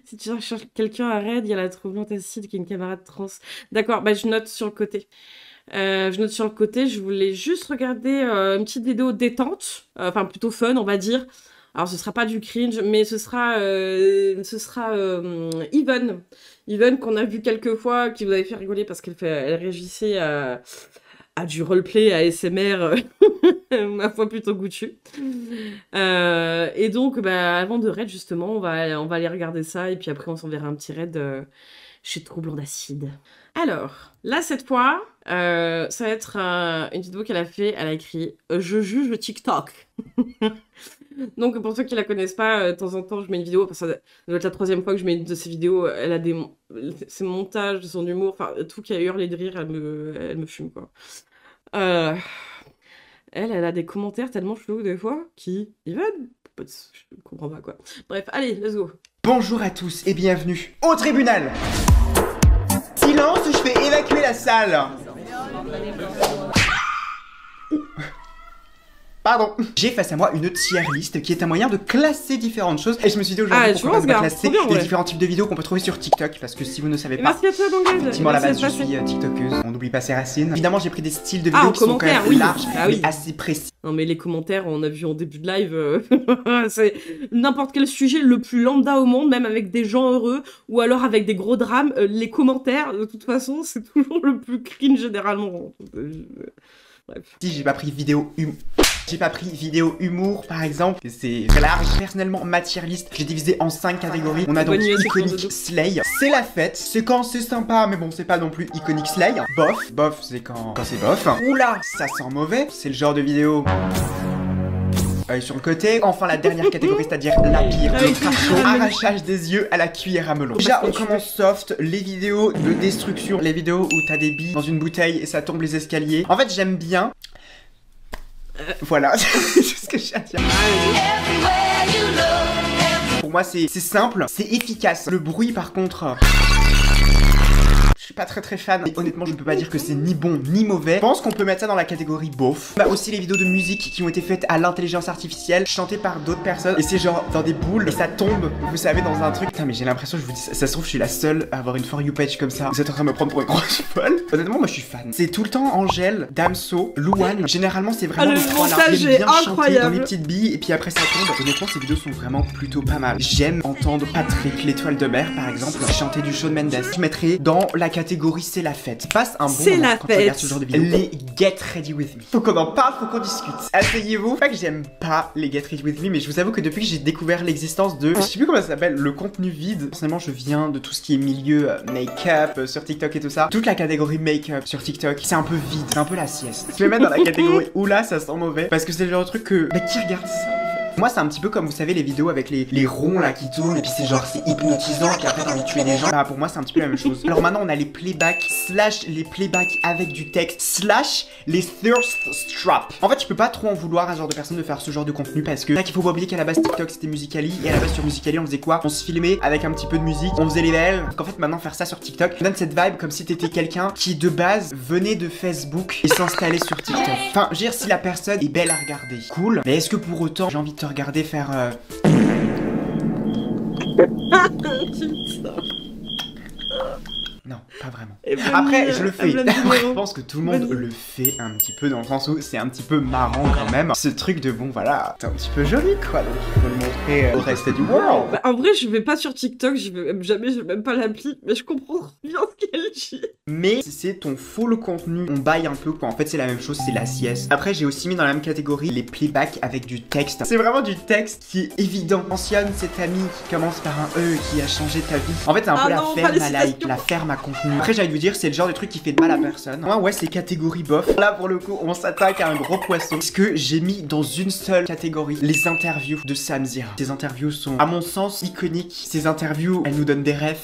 Si tu cherches quelqu'un à raid, il y a la troublante acide qui est une camarade trans. D'accord, bah je note sur le côté. Je voulais juste regarder une petite vidéo détente, enfin plutôt fun, on va dire. Alors, ce sera pas du cringe, mais ce sera Yvonne. Yvonne qu'on a vu quelques fois, qui vous avait fait rigoler parce elle réagissait à du roleplay ASMR, ma foi plutôt goûtu. Et donc, bah, avant de raid, justement, on va aller regarder ça, et puis après, on s'enverra un petit raid chez Troublant d'Acide. Alors, là, cette fois, ça va être une vidéo qu'elle a fait. Elle a écrit « Je juge le TikTok ». Donc, pour ceux qui la connaissent pas, de temps en temps, je mets une vidéo, parce que ça doit être la 3e fois que je mets une de ces vidéos, elle a ses montages, son humour, enfin, tout qui a hurlé de rire, elle me fume, quoi. Elle a des commentaires tellement chelous, des fois, Yvonne, je comprends pas, quoi. Bref, allez, let's go. Bonjour à tous et bienvenue au tribunal. Silence, je fais évacuer la salle. Pardon. J'ai face à moi une tier list qui est un moyen de classer différentes choses. Et je me suis dit aujourd'hui pourquoi on va classer les différents types de vidéos qu'on peut trouver sur TikTok. Parce que si vous ne savez pas, merci à toi, Bangad. Effectivement, à la base, je suis tiktokeuse. On n'oublie pas ses racines. Évidemment, j'ai pris des styles de vidéos qui sont quand même larges et assez précis. Non, mais les commentaires, on a vu en début de live, c'est n'importe quel sujet le plus lambda au monde, même avec des gens heureux ou alors avec des gros drames. Les commentaires, de toute façon, c'est toujours le plus cringe généralement. Bref. Si j'ai pas pris vidéo humour par exemple, c'est très large. Personnellement, ma tier list, j'ai divisé en 5 catégories. On a donc iconique slay, c'est la fête, c'est quand c'est sympa, mais bon, c'est pas non plus iconique slay. Bof, c'est quand c'est bof. Oula, ça sent mauvais, c'est le genre de vidéo. Œil sur le côté. Enfin, la dernière catégorie, c'est-à-dire la pire, le cracho, arrachage des yeux à la cuillère à melon. Déjà, on commence soft, les vidéos de destruction, les vidéos où t'as des billes dans une bouteille et ça tombe les escaliers. En fait, j'aime bien. Voilà, c'est ce que j'ai à dire. Pour moi, c'est simple, c'est efficace. Le bruit, par contre... Je suis pas très fan et honnêtement je ne peux pas dire que c'est ni bon ni mauvais. Je pense qu'on peut mettre ça dans la catégorie beauf. On a aussi les vidéos de musique qui ont été faites à l'intelligence artificielle, chantées par d'autres personnes et c'est genre dans des boules et ça tombe, vous savez, dans un truc. Putain, mais j'ai l'impression, je vous dis, ça se trouve je suis la seule à avoir une For You page comme ça. Vous êtes en train de me prendre pour une grosse folle. Honnêtement moi je suis fan. C'est tout le temps Angèle, Damso, Louane. Généralement c'est vraiment les trois là. Ils aiment bien chanter dans les petites billes et puis après ça tombe. Honnêtement ces vidéos sont vraiment plutôt pas mal. J'aime entendre Patrick, l'étoile de mer par exemple, chanter du Shawn Mendes. Je mettrais dans la catégorie c'est la fête. Passe un bon moment quand tu regardes ce genre de vidéo. Les Get Ready With Me. Faut qu'on en parle, faut qu'on discute. Asseyez-vous. Pas que j'aime pas les Get Ready With Me, mais je vous avoue que depuis que j'ai découvert l'existence de... Je sais plus comment ça s'appelle, le contenu vide. Personnellement, je viens de tout ce qui est milieu make-up sur TikTok et tout ça. Toute la catégorie make-up sur TikTok, c'est un peu vide, c'est un peu la sieste. Je vais mettre dans la catégorie où là, ça sent mauvais. Parce que c'est le genre de truc que... Mais qui regarde ça? Moi c'est un petit peu comme vous savez les vidéos avec les ronds là qui tournent et puis c'est genre c'est hypnotisant et puis après t'as envie de tuer des gens. Bah pour moi c'est un petit peu la même chose. Alors maintenant on a les playbacks slash les playbacks avec du texte slash les thirst strap. En fait je peux pas trop en vouloir à ce genre de personne de faire ce genre de contenu parce que là qu'il faut pas oublier qu'à la base TikTok c'était Musical.ly et à la base sur Musical.ly on faisait quoi? On se filmait avec un petit peu de musique, on faisait les VL. Donc en fait maintenant faire ça sur TikTok donne cette vibe comme si t'étais quelqu'un qui de base venait de Facebook et s'installait sur TikTok. Enfin je veux dire si la personne est belle à regarder, cool. Mais est-ce que pour autant j'ai envie de te regarder faire non, pas vraiment. Après, je le fais. Je pense que tout le monde le fait un petit peu dans le sens où c'est un petit peu marrant quand même. Ce truc de bon, voilà, c'est un petit peu joli quoi. Donc il faut le montrer au reste du world. Bah, en vrai, je vais pas sur TikTok, je vais même pas l'appli, mais je comprends bien ce qu'elle dit. Mais c'est ton full contenu, on baille un peu quoi. En fait, c'est la même chose, c'est la sieste. Après, j'ai aussi mis dans la même catégorie les playbacks avec du texte. C'est vraiment du texte qui est évident. Mentionne cet ami qui commence par un E qui a changé ta vie. En fait, c'est un peu la ferme à like, la ferme à contenu. Après j'ai envie de vous dire c'est le genre de truc qui fait de mal à personne. Moi ouais c'est catégorie bof. Là pour le coup on s'attaque à un gros poisson. Parce que j'ai mis dans une seule catégorie les interviews de Sam Zira. Ces interviews sont à mon sens iconiques. Ces interviews elles nous donnent des rêves.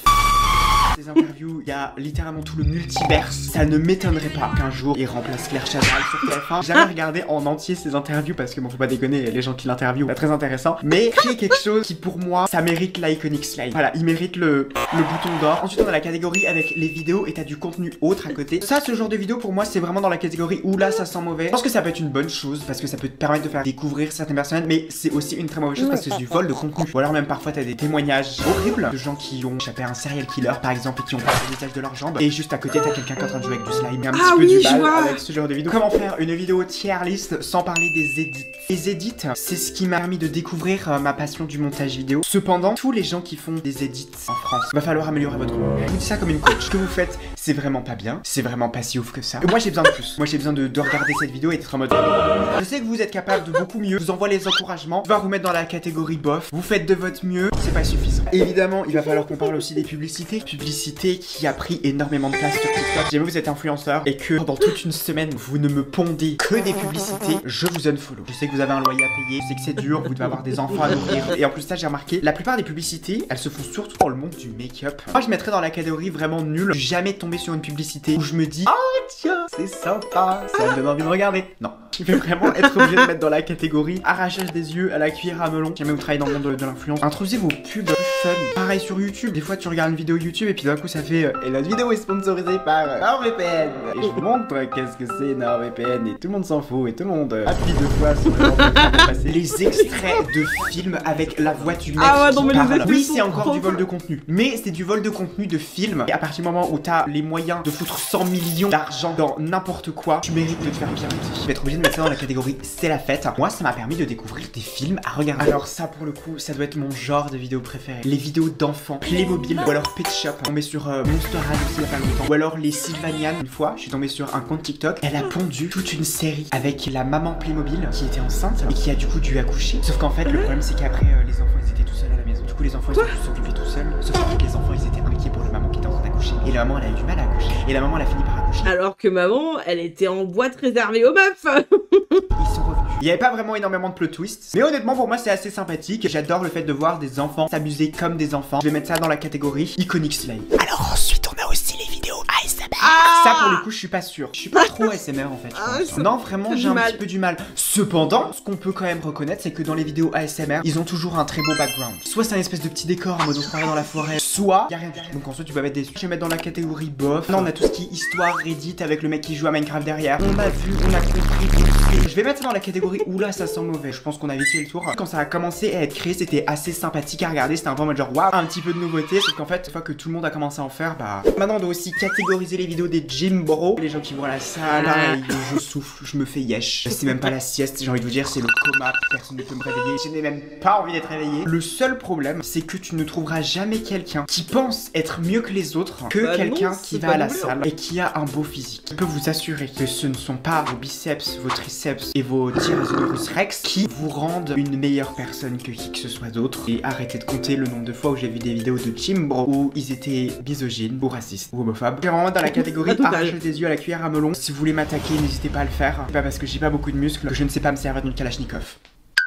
Des interviews, il y a littéralement tout le multiverse. Ça ne m'étonnerait pas qu'un jour il remplace Claire Chazal sur TF1. J'ai jamais regardé en entier ses interviews parce que bon, faut pas déconner, les gens qui l'interviewent, c'est très intéressant. Mais c'est quelque chose qui pour moi, ça mérite l'Iconic Slide. Voilà, il mérite le bouton d'or. Ensuite, on a la catégorie avec les vidéos et t'as du contenu autre à côté. Ça, ce genre de vidéo pour moi, c'est vraiment dans la catégorie où là, ça sent mauvais. Je pense que ça peut être une bonne chose parce que ça peut te permettre de faire découvrir certaines personnes, mais c'est aussi une très mauvaise chose parce que c'est du vol de contenu. Ou alors même parfois t'as des témoignages horribles de gens qui ont échappé à un serial killer par exemple et qui ont perdu des taches de leurs jambes. Et juste à côté t'as quelqu'un qui est en train de jouer avec du slime. Et un petit peu du mal avec ce genre de vidéo. Comment faire une vidéo tier list sans parler des edits? Les edits, c'est ce qui m'a permis de découvrir ma passion du montage vidéo. Cependant, tous les gens qui font des edits en France, va falloir améliorer votre contenu. Je vous dis ça comme une coach. Ce que vous faites, c'est vraiment pas bien. C'est vraiment pas si ouf que ça. Et moi j'ai besoin de plus. Moi j'ai besoin de regarder cette vidéo et d'être en mode je sais que vous êtes capable de beaucoup mieux. Je vous envoie les encouragements. Je vais vous mettre dans la catégorie bof. Vous faites de votre mieux. C'est pas suffisant. Évidemment, il va falloir qu'on parle aussi des publicités. Publicité qui a pris énormément de place sur TikTok. Si jamais vous êtes influenceur et que pendant toute une semaine vous ne me pondez que des publicités, je vous unfollow. Je sais que vous avez un loyer à payer. Je sais que c'est dur. Vous devez avoir des enfants à nourrir. Et en plus ça, j'ai remarqué, la plupart des publicités, elles se font surtout dans le monde du make-up. Moi, je mettrais dans la catégorie vraiment nulle. Je suis jamais tombé sur une publicité où je me dis oh tiens, c'est sympa, ça me donne envie de regarder. Non. Je vais vraiment être obligé de mettre dans la catégorie arrachage des yeux à la cuillère à melon. Si jamais vous travaillez dans le monde de l'influence, introduisez vos pubs fun. Pareil sur YouTube. Des fois, tu regardes une vidéo YouTube et puis d'un coup, ça fait et la vidéo est sponsorisée par NordVPN. Et je vous montre qu'est-ce que c'est NordVPN et tout le monde s'en fout et tout le monde appuie deux fois sur le les extraits de films avec la voix du mec qui parle. Oui, c'est encore du vol de contenu, mais c'est du vol de contenu de film. Et à partir du moment où t'as les moyens de foutre 100 millions d'argent dans n'importe quoi, tu mérites de te faire pirater. Je vais être obligé de mettre ça dans la catégorie c'est la fête. Moi, ça m'a permis de découvrir des films à regarder. Alors ça, pour le coup, ça doit être mon genre de vidéo préféré. Les vidéos d'enfants, Playmobil ou alors Pet Shop. Je suis tombé sur Monster High aussi il y a pas longtemps. Ou alors les Sylvanian. Une fois, je suis tombé sur un compte TikTok. Elle a pondu toute une série avec la maman Playmobil qui était enceinte et qui a du coup dû accoucher. Sauf qu'en fait, le problème c'est qu'après les enfants ils étaient tout seuls à la maison. Du coup, les enfants ils sont tous occupés tout seuls. Sauf qu'en fait, les enfants ils étaient inquiets pour la maman qui était en train d'accoucher. Et la maman elle a eu du mal à accoucher. Et la maman elle a fini par accoucher. Alors que maman, elle était en boîte réservée aux meufs. Ils sont revenus. Il n'y avait pas vraiment énormément de plot twists. Mais honnêtement, pour moi, c'est assez sympathique. J'adore le fait de voir des enfants s'amuser comme des enfants. Je vais mettre ça dans la catégorie Iconic Slide. Alors ensuite, on a aussi les vidéos ASMR. Ça, pour le coup, je suis pas sûr. Je suis pas trop ASMR en fait. Non, vraiment, j'ai un petit peu du mal. Cependant, ce qu'on peut quand même reconnaître, c'est que dans les vidéos ASMR, ils ont toujours un très beau background. Soit c'est un espèce de petit décor en mode on se croirait dans la forêt, soit y a rien. Donc ensuite, tu vas mettre des. Je vais mettre dans la catégorie bof. Là, on a tout ce qui est histoire, Reddit avec le mec qui joue à Minecraft derrière. On a vu, on a compris. Je vais mettre ça dans la catégorie où là ça sent mauvais. Je pense qu'on a vite fait le tour. Quand ça a commencé à être créé, c'était assez sympathique à regarder. C'était un peu en mode genre waouh, un petit peu de nouveauté. Sauf qu'en fait, une fois que tout le monde a commencé à en faire, bah maintenant on doit aussi catégoriser les vidéos des gym bros. Les gens qui vont à la salle, je souffle, je me fais yesh. C'est même pas la sieste, j'ai envie de vous dire, c'est le coma. Personne ne peut me réveiller. Je n'ai même pas envie d'être réveillé. Le seul problème, c'est que tu ne trouveras jamais quelqu'un qui pense être mieux que les autres que quelqu'un qui va à la salle et qui a un beau physique. Je peux vous assurer que ce ne sont pas vos biceps, vos triceps et vos Tyrannosaurus Rex qui vous rendent une meilleure personne que qui que ce soit d'autre. Et arrêtez de compter le nombre de fois où j'ai vu des vidéos de gym bro où ils étaient misogynes ou racistes ou homophobes. C'est vraiment dans la catégorie arracher des yeux à la cuillère à melon. Si vous voulez m'attaquer, n'hésitez pas à le faire. C'est pas parce que j'ai pas beaucoup de muscles que je ne sais pas me servir d'une Kalachnikov.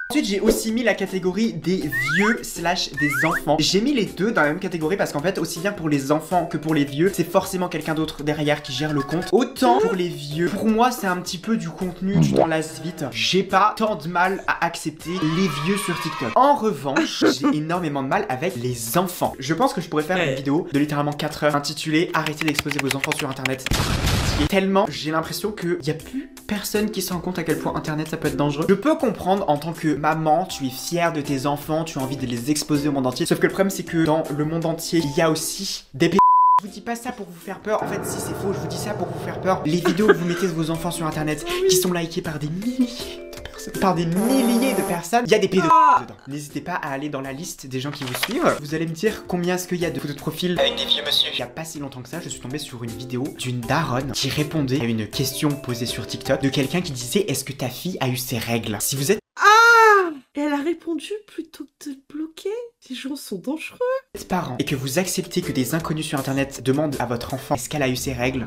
Ensuite, j'ai aussi mis la catégorie des vieux / des enfants. J'ai mis les deux dans la même catégorie parce qu'en fait, aussi bien pour les enfants que pour les vieux, c'est forcément quelqu'un d'autre derrière qui gère le compte. Autant pour les vieux, pour moi, c'est un petit peu du contenu, tu t'en lasses vite. J'ai pas tant de mal à accepter les vieux sur TikTok. En revanche, j'ai énormément de mal avec les enfants. Je pense que je pourrais faire une vidéo de littéralement 4 heures intitulée Arrêtez d'exposer vos enfants sur internet. Tellement j'ai l'impression qu'il n'y a plus personne qui se rend compte à quel point internet ça peut être dangereux. Je peux comprendre en tant que maman, tu es fière de tes enfants, tu as envie de les exposer au monde entier. Sauf que le problème c'est que dans le monde entier, il y a aussi des je vous dis pas ça pour vous faire peur, en fait si c'est faux, je vous dis ça pour vous faire peur. Les vidéos que vous mettez de vos enfants sur internet qui sont likées par des milliers de personnes, il y a des pédophiles dedans. N'hésitez pas à aller dans la liste des gens qui vous suivent. Vous allez me dire combien est-ce qu'il y a de photos de profil avec des vieux monsieur. Il y a pas si longtemps que ça, je suis tombé sur une vidéo d'une daronne qui répondait à une question posée sur TikTok de quelqu'un qui disait est-ce que ta fille a eu ses règles? Si vous êtes et elle a répondu plutôt que de te bloquer. Ces gens sont dangereux. Parents et que vous acceptez que des inconnus sur internet demandent à votre enfant est-ce qu'elle a eu ses règles?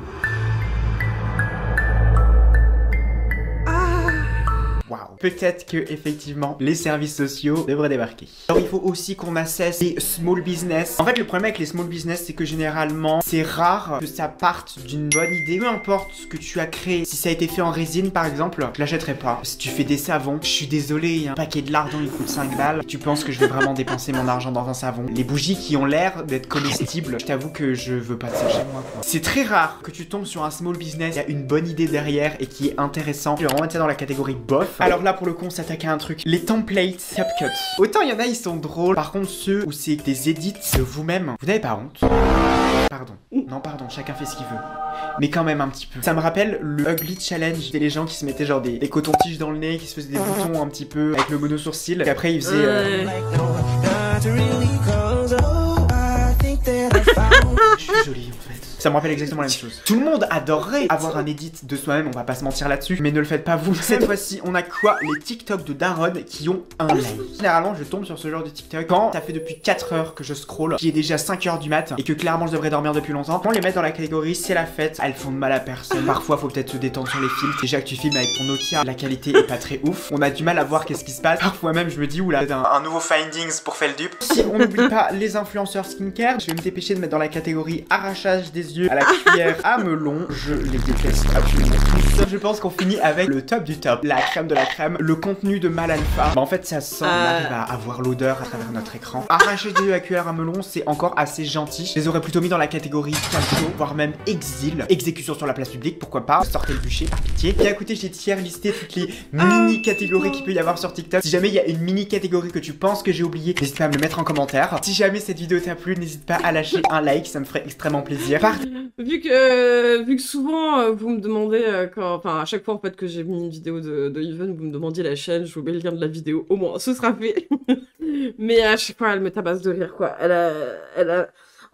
Waouh. peut-être que effectivement les services sociaux devraient débarquer. Alors il faut aussi qu'on assesse les small business. En fait le problème avec les small business c'est que généralement c'est rare que ça parte d'une bonne idée. Peu importe ce que tu as créé, si ça a été fait en résine par exemple, je l'achèterai pas. Si tu fais des savons, je suis désolé, un paquet de lardons il coûte 5 balles. Tu penses que je vais vraiment dépenser mon argent dans un savon? Les bougies qui ont l'air d'être comestibles, je t'avoue que je veux pas de ça chez moi quoi. C'est très rare que tu tombes sur un small business, il y a une bonne idée derrière et qui est intéressant. Je vais vraiment mettre ça dans la catégorie bof. Alors là pour le coup on s'attaque à un truc, les templates CapCut. Autant il y en a ils sont drôles, par contre ceux où c'est des edits de vous-même, vous n'avez pas honte? Pardon, non pardon, chacun fait ce qu'il veut. Mais quand même un petit peu. Ça me rappelle le Ugly Challenge. C'était les gens qui se mettaient genre des cotons-tiges dans le nez, qui se faisaient des boutons un petit peu avec le mono-sourcil. Et après ils faisaient... Je suis joli en fait. Ça me rappelle exactement la même chose. Tout le monde adorerait avoir un edit de soi-même, on va pas se mentir là-dessus, mais ne le faites pas vous. Cette fois-ci, on a quoi? Les TikTok de Daron qui ont un like. Généralement, je tombe sur ce genre de TikTok quand ça fait depuis 4 heures que je scroll, qui est déjà 5 heures du mat, et que clairement je devrais dormir depuis longtemps. On les met dans la catégorie c'est la fête, elles font de mal à personne. Parfois, faut peut-être se détendre sur les filtres. Déjà que tu filmes avec ton Nokia, la qualité est pas très ouf. On a du mal à voir qu'est-ce qui se passe. Parfois même, je me dis, oula, un nouveau findings pour Feldup. Si on n'oublie pas les influenceurs skincare, je vais me dépêcher de mettre dans la catégorie arrachage des yeux à la cuillère à melon. Je les déteste absolument tous. Je pense qu'on finit avec le top du top, la crème de la crème, le contenu de Mal Alpha. Bah en fait ça sent, on arrive à avoir l'odeur à travers notre écran. Arracher des yeux à la cuillère à melon, c'est encore assez gentil. Je les aurais plutôt mis dans la catégorie calcio, voire même exil. Exécution sur la place publique, pourquoi pas. Sortez le bûcher par pitié. Et à côté j'ai tiers listé toutes les mini catégories qu'il peut y avoir sur TikTok. Si jamais il y a une mini catégorie que tu penses que j'ai oublié, n'hésite pas à me le mettre en commentaire. Si jamais cette vidéo t'a plu, n'hésite pas à lâcher un like, ça me ferait extrêmement plaisir. Vu que souvent vous me demandez enfin à chaque fois en fait que j'ai mis une vidéo de Even, vous me demandiez la chaîne, je vous mets le lien de la vidéo, au moins ce sera fait. Mais à chaque fois elle me tabasse de rire quoi. Elle a...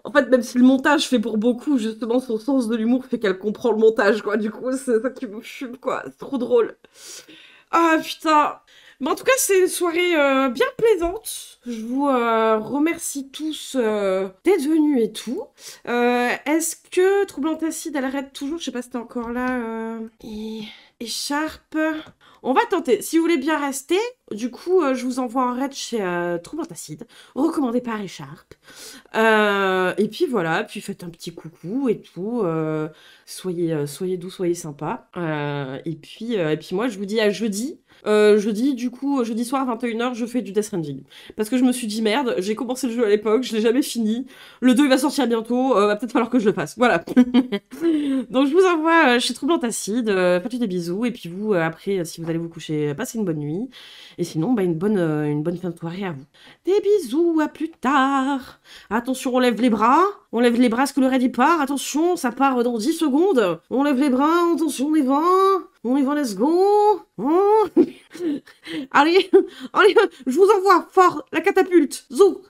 En fait même si le montage fait pour beaucoup, justement son sens de l'humour fait qu'elle comprend le montage quoi. Du coup c'est ça qui me fume quoi, c'est trop drôle. Ah putain. Mais en tout cas, c'est une soirée bien plaisante. Je vous remercie tous d'être venus et tout. Est-ce que Troublante Acide, elle arrête toujours? Je sais pas si t'es encore là. Et Sharp. On va tenter. Si vous voulez bien rester, du coup, je vous envoie un raid chez Troublante Acide, recommandé par Echarp. Et puis voilà, puis faites un petit coucou et tout. Soyez doux, soyez sympa. Et puis moi, je vous dis à jeudi. Jeudi soir à 21h, je fais du Death Stranding. Parce que je me suis dit, merde, j'ai commencé le jeu à l'époque, je l'ai jamais fini. Le 2 il va sortir bientôt, va peut-être falloir que je le fasse. Voilà. Donc je vous envoie chez Troublante Acide, faites des bisous, et puis vous, après, si vous allez vous coucher, passez une bonne nuit. Et sinon, bah, une bonne fin de soirée à vous. Des bisous, à plus tard. Attention, on lève les bras. On lève les bras, est-ce que le raid y part? Attention, ça part dans 10 secondes. On lève les bras, attention, on y va. On y va, let's go. Oh. Allez, je vous envoie fort la catapulte. Zou.